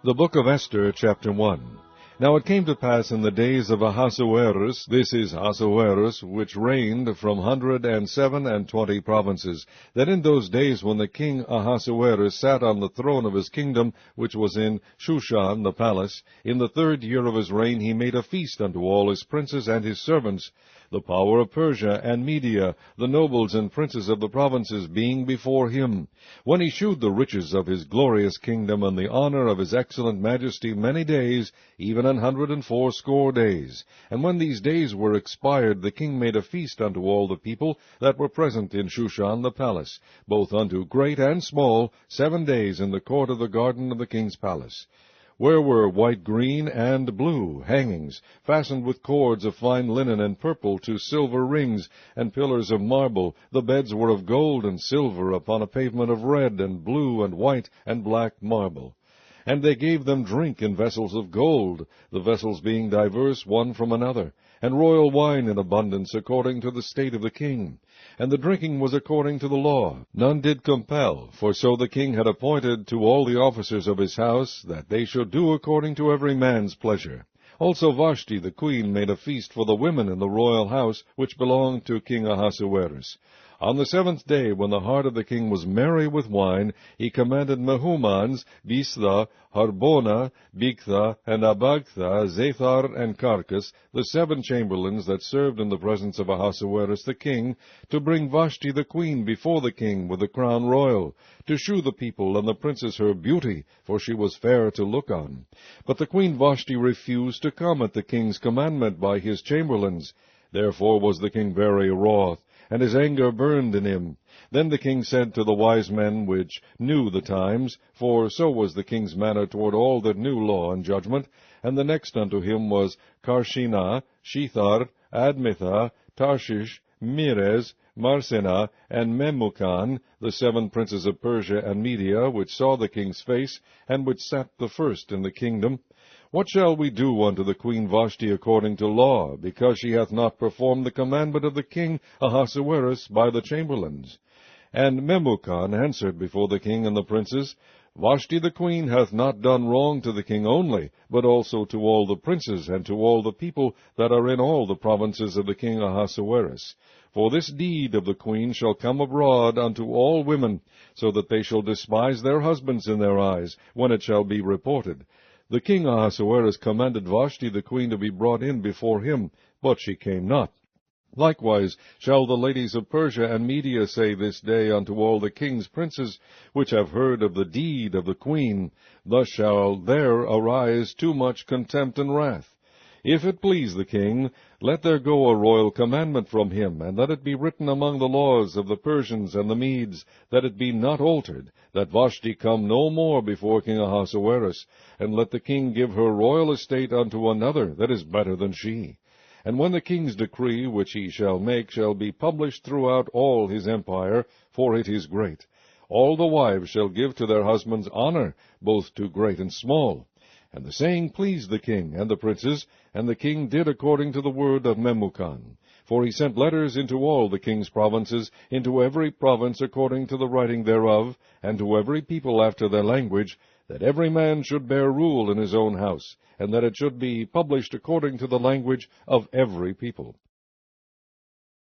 The book of Esther, chapter 1. Now it came to pass in the days of Ahasuerus, this is Ahasuerus, which reigned from 127 provinces, that in those days when the king Ahasuerus sat on the throne of his kingdom, which was in Shushan the palace, in the 3rd year of his reign he made a feast unto all his princes and his servants, the power of Persia and Media, the nobles and princes of the provinces being before him, when he shewed the riches of his glorious kingdom and the honor of his excellent majesty many days, even 180 days. And when these days were expired, the king made a feast unto all the people that were present in Shushan the palace, both unto great and small, 7 days in the court of the garden of the king's palace, where were white, green, and blue hangings, fastened with cords of fine linen and purple to silver rings, and pillars of marble. The beds were of gold and silver, upon a pavement of red, and blue, and white, and black marble. And they gave them drink in vessels of gold, the vessels being diverse one from another, and royal wine in abundance, according to the state of the king. And the drinking was according to the law. None did compel, for so the king had appointed to all the officers of his house, that they should do according to every man's pleasure. Also Vashti the queen made a feast for the women in the royal house, which belonged to King Ahasuerus. On the 7th day, when the heart of the king was merry with wine, he commanded Mehumans, Biztha, Harbona, Bigtha, and Abagtha, Zethar, and Carcas, the 7 chamberlains that served in the presence of Ahasuerus the king, to bring Vashti the queen before the king with the crown royal, to shew the people and the princes her beauty, for she was fair to look on. But the queen Vashti refused to come at the king's commandment by his chamberlains. Therefore was the king very wroth, and his anger burned in him. Then the king said to the wise men which knew the times, for so was the king's manner toward all that knew law and judgment, and the next unto him was Karshina, Shethar, Admitha, Tarshish, Meres, Marsena, and Memucan, the 7 princes of Persia and Media, which saw the king's face, and which sat the first in the kingdom. What shall we do unto the queen Vashti according to law, because she hath not performed the commandment of the king Ahasuerus by the chamberlains? And Memucan answered before the king and the princes, Vashti the queen hath not done wrong to the king only, but also to all the princes, and to all the people that are in all the provinces of the king Ahasuerus. For this deed of the queen shall come abroad unto all women, so that they shall despise their husbands in their eyes, when it shall be reported. The king Ahasuerus commanded Vashti the queen to be brought in before him, but she came not. Likewise shall the ladies of Persia and Media say this day unto all the king's princes, which have heard of the deed of the queen, thus shall there arise too much contempt and wrath. If it please the king, let there go a royal commandment from him, and let it be written among the laws of the Persians and the Medes, that it be not altered, that Vashti come no more before King Ahasuerus, and let the king give her royal estate unto another that is better than she. And when the king's decree which he shall make shall be published throughout all his empire, for it is great, all the wives shall give to their husbands honor, both to great and small. And the saying pleased the king and the princes, and the king did according to the word of Memucan. For he sent letters into all the king's provinces, into every province according to the writing thereof, and to every people after their language, that every man should bear rule in his own house, and that it should be published according to the language of every people.